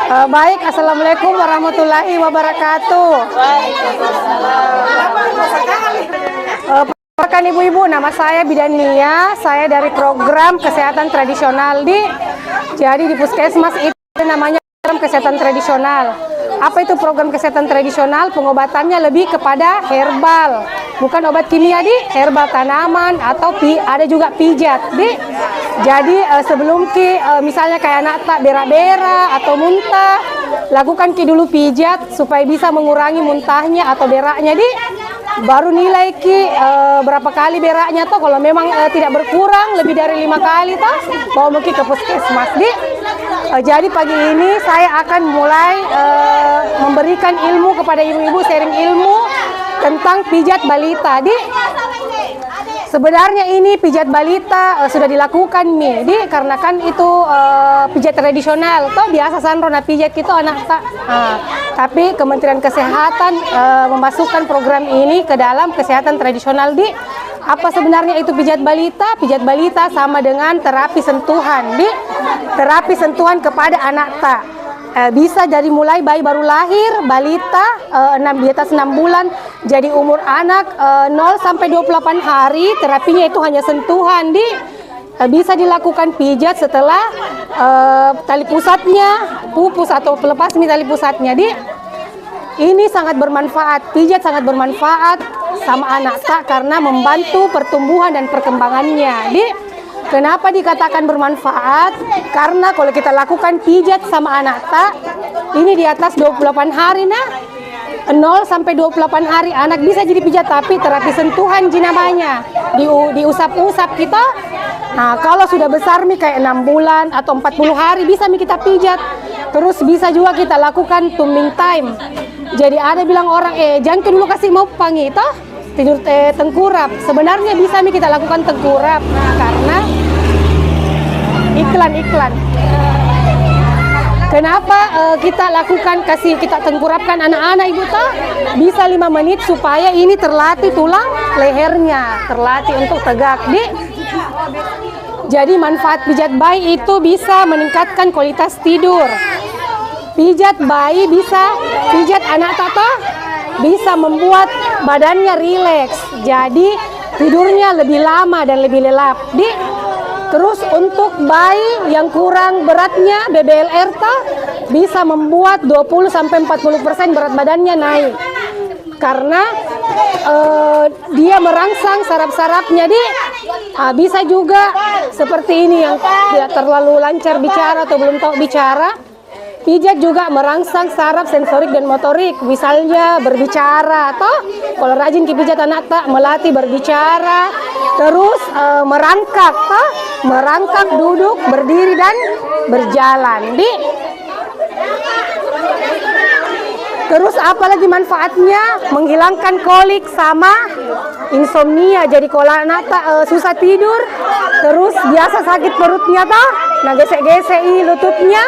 Baik, Assalamualaikum warahmatullahi wabarakatuh. Perkenalkan ibu-ibu, nama saya Bidan Nia. Saya dari program kesehatan tradisional jadi di Puskesmas itu namanya program kesehatan tradisional. Apa itu program kesehatan tradisional? Pengobatannya lebih kepada herbal, bukan obat kimia herbal tanaman atau ada juga pijat Jadi sebelum misalnya kayak anak tak berak-berak atau muntah, lakukan dulu pijat supaya bisa mengurangi muntahnya atau beraknya baru nilai berapa kali beraknya toh. Kalau memang tidak berkurang lebih dari 5 kali toh, bawa ke puskesmas jadi pagi ini saya akan mulai memberikan ilmu kepada ibu-ibu, sharing ilmu tentang pijat balita Sebenarnya ini pijat balita sudah dilakukan karena kan itu pijat tradisional toh biasa sandrona pijat itu anak tak. Tapi Kementerian Kesehatan memasukkan program ini ke dalam kesehatan tradisional apa sebenarnya itu pijat balita? Pijat balita sama dengan terapi sentuhan terapi sentuhan kepada anak tak. Bisa dari mulai bayi baru lahir, balita, di atas 6 bulan, jadi umur anak 0 sampai 28 hari, terapinya itu hanya sentuhan bisa dilakukan pijat setelah tali pusatnya pupus atau pelepas tali pusatnya ini sangat bermanfaat. Pijat sangat bermanfaat sama anak tak karena membantu pertumbuhan dan perkembangannya Kenapa dikatakan bermanfaat? Karena kalau kita lakukan pijat sama anak tak, ini di atas 28 hari 0 sampai 28 hari anak bisa jadi pijat, tapi terapi sentuhan namanya. Diusap-usap kita. Nah, kalau sudah besar kayak 6 bulan atau 40 hari bisa kita pijat. Terus bisa juga kita lakukan tumbing time. Jadi ada bilang orang, jangan dulu kasih mau pangi toh. Tidur tengkurap. Sebenarnya bisa kita lakukan tengkurap karena iklan. Kenapa kita lakukan kita tengkurapkan anak-anak ibu toh? Bisa 5 menit supaya ini terlatih tulang lehernya, terlatih untuk tegak Jadi manfaat pijat bayi itu bisa meningkatkan kualitas tidur. Pijat bayi bisa, pijat anak toh bisa membuat badannya rileks, jadi tidurnya lebih lama dan lebih lelap Terus untuk bayi yang kurang beratnya BBLR bisa membuat 20-40% berat badannya naik karena dia merangsang saraf-sarafnya bisa juga seperti ini yang tidak terlalu lancar bicara atau belum tahu bicara. Pijat juga merangsang saraf sensorik dan motorik, misalnya berbicara kalau rajin pijat anak tak melatih berbicara, terus merangkak, duduk, berdiri dan berjalan Terus apalagi manfaatnya? Menghilangkan kolik sama insomnia. Jadi kalau anak susah tidur, terus biasa sakit perutnya nah gesek-gesek lututnya,